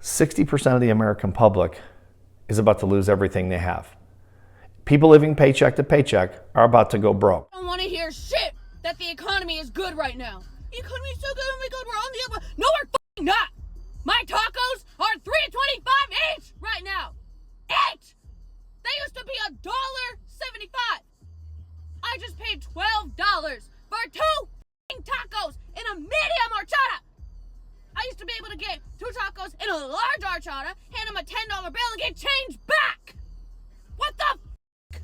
60% of the American public is about to lose everything they have. People living paycheck to paycheck are about to go broke. I don't want to hear shit that the economy is good right now. The economy is so good, oh my god, we're on the up. No, we're f***ing not. My tacos are $3.25 each right now. Each! They used to be $1.75. I just paid $12 for two f***ing tacos in a medium horchata. I used to be able to get two tacos in a large horchata, hand them a $10 bill and get change back. What the f***?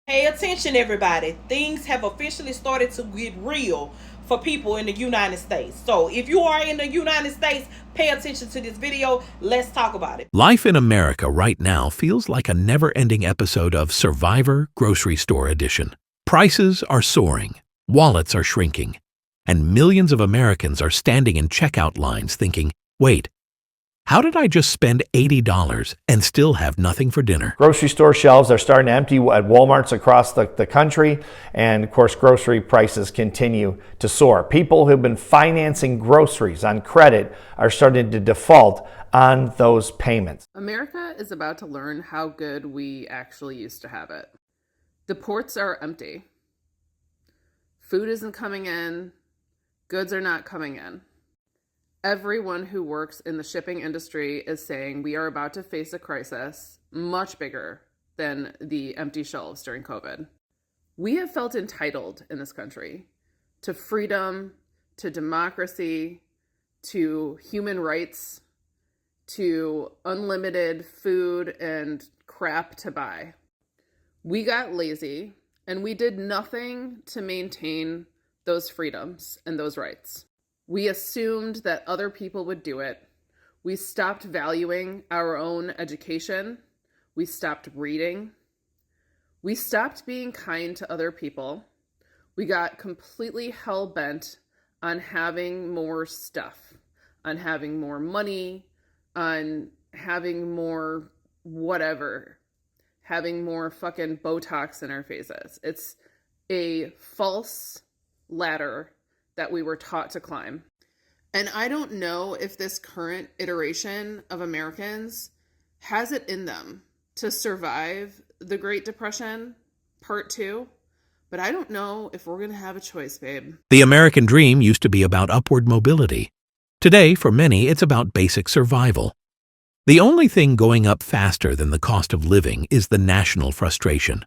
Pay attention, everybody. Things have officially started to get real for people in the United States. So if you are in the United States, pay attention to this video. Let's talk about it. Life in America right now feels like a never-ending episode of Survivor Grocery Store Edition. Prices are soaring, wallets are shrinking, and millions of Americans are standing in checkout lines thinking, wait, how did I just spend $80 and still have nothing for dinner? Grocery store shelves are starting to empty at Walmarts across the country, and of course grocery prices continue to soar. People who've been financing groceries on credit are starting to default on those payments. America is about to learn how good we actually used to have it. The ports are empty. Food isn't coming in. Goods are not coming in. Everyone who works in the shipping industry is saying we are about to face a crisis much bigger than the empty shelves during COVID. We have felt entitled in this country to freedom, to democracy, to human rights, to unlimited food and crap to buy. We got lazy and we did nothing to maintain those freedoms and those rights. We assumed that other people would do it. We stopped valuing our own education. We stopped reading. We stopped being kind to other people. We got completely hell-bent on having more stuff, on having more money, on having more whatever, having more fucking Botox in our faces. It's a false ladder that we were taught to climb. And I don't know if this current iteration of Americans has it in them to survive the Great Depression Part 2, but I don't know if we're going to have a choice, babe. The American dream used to be about upward mobility. Today, for many, it's about basic survival. The only thing going up faster than the cost of living is the national frustration.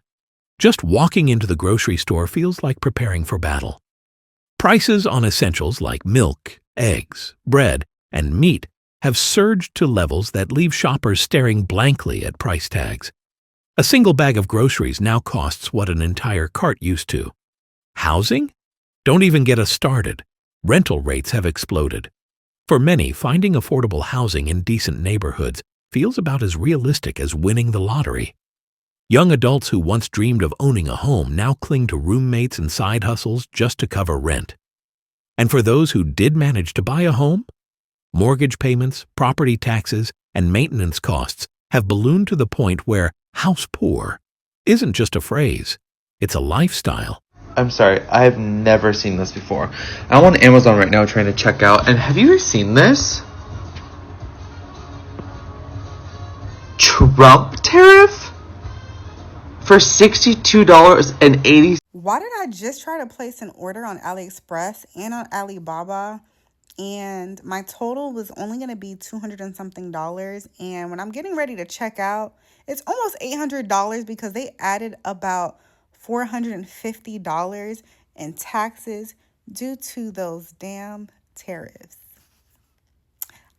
Just walking into the grocery store feels like preparing for battle. Prices on essentials like milk, eggs, bread, and meat have surged to levels that leave shoppers staring blankly at price tags. A single bag of groceries now costs what an entire cart used to. Housing? Don't even get us started. Rental rates have exploded. For many, finding affordable housing in decent neighborhoods feels about as realistic as winning the lottery. Young adults who once dreamed of owning a home now cling to roommates and side hustles just to cover rent. And for those who did manage to buy a home, mortgage payments, property taxes, and maintenance costs have ballooned to the point where house poor isn't just a phrase, it's a lifestyle. I'm sorry, I have never seen this before. I'm on Amazon right now trying to check out, and have you ever seen this? Trump tariff? For $62.80. Why did I just try to place an order on AliExpress and on Alibaba, and my total was only going to be $200 and something, and when I'm getting ready to check out, it's almost $800 because they added about $450 in taxes due to those damn tariffs.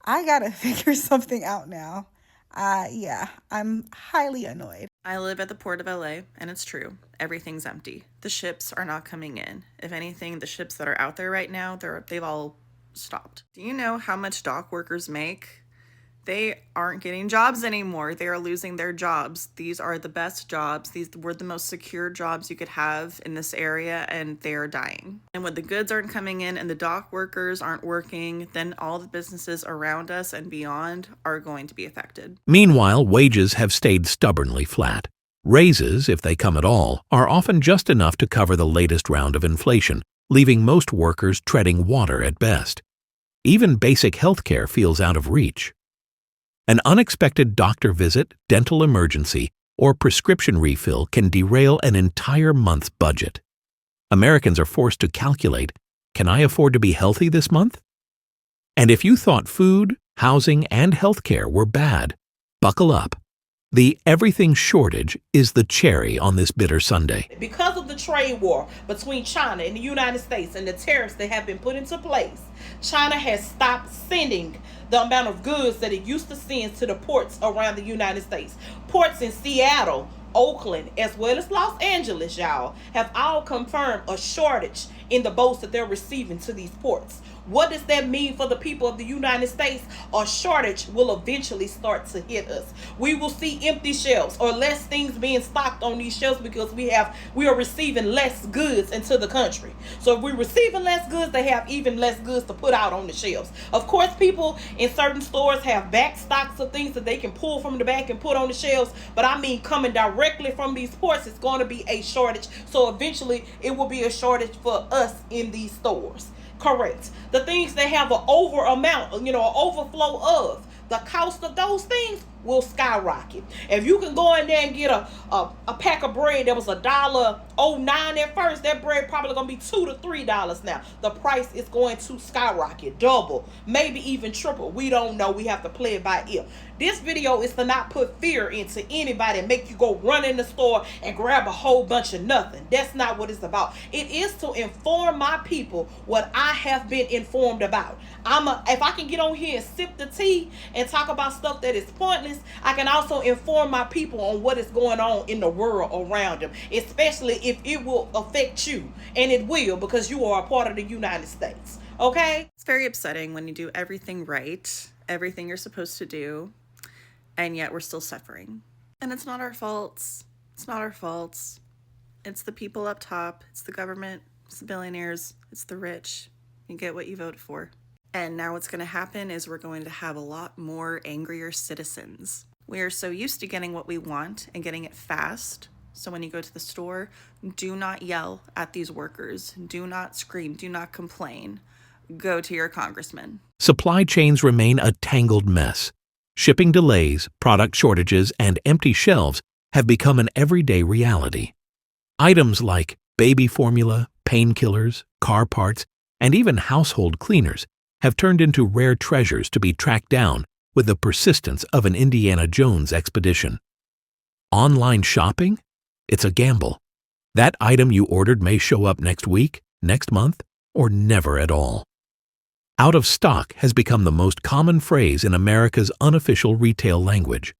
I gotta figure something out now. Yeah, I'm highly annoyed. I live at the port of LA, and it's true. Everything's empty. The ships are not coming in. If anything, the ships that are out there right now, they've all stopped. Do you know how much dock workers make? They aren't getting jobs anymore. They are losing their jobs. These are the best jobs. These were the most secure jobs you could have in this area, and they are dying. And when the goods aren't coming in and the dock workers aren't working, then all the businesses around us and beyond are going to be affected. Meanwhile, wages have stayed stubbornly flat. Raises, if they come at all, are often just enough to cover the latest round of inflation, leaving most workers treading water at best. Even basic health care feels out of reach. An unexpected doctor visit, dental emergency, or prescription refill can derail an entire month's budget. Americans are forced to calculate, can I afford to be healthy this month? And if you thought food, housing, and healthcare were bad, buckle up. The everything shortage is the cherry on this bitter sundae. Because of the trade war between China and the United States and the tariffs that have been put into place, China has stopped sending the amount of goods that it used to send to the ports around the United States. Ports in Seattle, Oakland, as well as Los Angeles, y'all, have all confirmed a shortage in the boats that they're receiving to these ports. What does that mean for the people of the United States? A shortage will eventually start to hit us. We will see empty shelves or less things being stocked on these shelves because we are receiving less goods into the country. So if we're receiving less goods, they have even less goods to put out on the shelves. Of course, people in certain stores have back stocks of things that they can pull from the back and put on the shelves. But I mean, coming directly from these ports, it's going to be a shortage. So eventually, it will be a shortage for us in these stores. Correct. The things they have an overflow of, the cost of those things will skyrocket. If you can go in there and get a pack of bread that was $1.09 at first, that bread probably gonna be $2 to $3 now. The price is going to skyrocket, double, maybe even triple. We don't know. We have to play it by ear. This video is to not put fear into anybody and make you go run in the store and grab a whole bunch of nothing. That's not what it's about. It is to inform my people what I have been informed about. If I can get on here and sip the tea and talk about stuff that is pointless, I can also inform my people on what is going on in the world around them, especially if it will affect you. And it will, because you are a part of the United States. Okay? It's very upsetting when you do everything right, everything you're supposed to do, and yet we're still suffering. And it's not our faults. It's not our faults. It's the people up top. It's the government. It's the billionaires. It's the rich. You get what you voted for. And now what's going to happen is we're going to have a lot more angrier citizens. We are so used to getting what we want and getting it fast. So when you go to the store, do not yell at these workers. Do not scream. Do not complain. Go to your congressman. Supply chains remain a tangled mess. Shipping delays, product shortages, and empty shelves have become an everyday reality. Items like baby formula, painkillers, car parts, and even household cleaners have turned into rare treasures to be tracked down with the persistence of an Indiana Jones expedition. Online shopping? It's a gamble. That item you ordered may show up next week, next month, or never at all. Out of stock has become the most common phrase in America's unofficial retail language.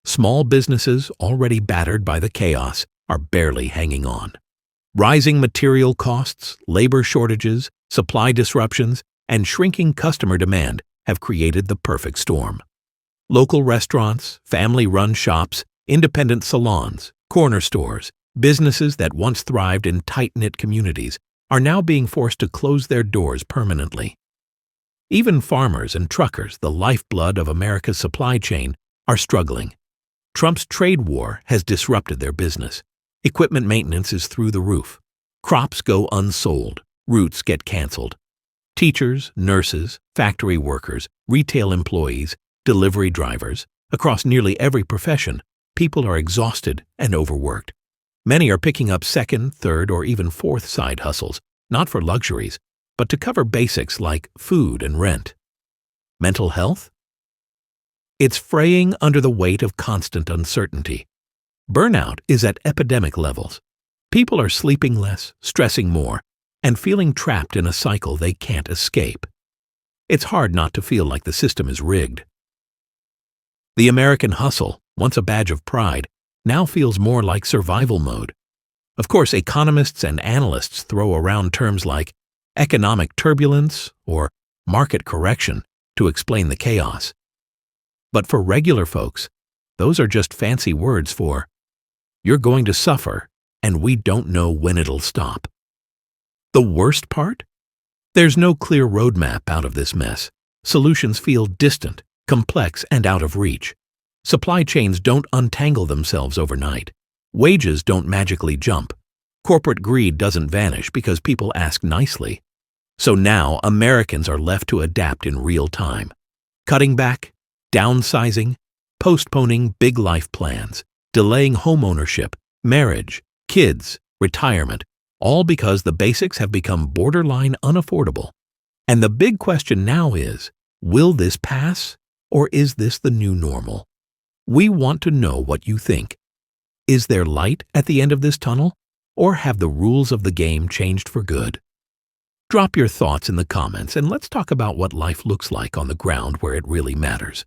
Small businesses, already battered by the chaos, are barely hanging on. Rising material costs, labor shortages, supply disruptions, and shrinking customer demand have created the perfect storm. Local restaurants, family-run shops, independent salons, corner stores, businesses that once thrived in tight-knit communities are now being forced to close their doors permanently. Even farmers and truckers, the lifeblood of America's supply chain, are struggling. Trump's trade war has disrupted their business. Equipment maintenance is through the roof. Crops go unsold. Routes get canceled. Teachers, nurses, factory workers, retail employees, delivery drivers, across nearly every profession, people are exhausted and overworked. Many are picking up second, third, or even fourth side hustles, not for luxuries, but to cover basics like food and rent. Mental health? It's fraying under the weight of constant uncertainty. Burnout is at epidemic levels. People are sleeping less, stressing more, and feeling trapped in a cycle they can't escape. It's hard not to feel like the system is rigged. The American hustle, once a badge of pride, now feels more like survival mode. Of course, economists and analysts throw around terms like economic turbulence or market correction to explain the chaos. But for regular folks, those are just fancy words for, you're going to suffer, and we don't know when it'll stop. The worst part? There's no clear roadmap out of this mess. Solutions feel distant, complex, and out of reach. Supply chains don't untangle themselves overnight. Wages don't magically jump. Corporate greed doesn't vanish because people ask nicely. So now Americans are left to adapt in real time. Cutting back, downsizing, postponing big life plans, delaying home ownership, marriage, kids, retirement, all because the basics have become borderline unaffordable. And the big question now is, will this pass, or is this the new normal? We want to know what you think. Is there light at the end of this tunnel, or have the rules of the game changed for good? Drop your thoughts in the comments and let's talk about what life looks like on the ground where it really matters.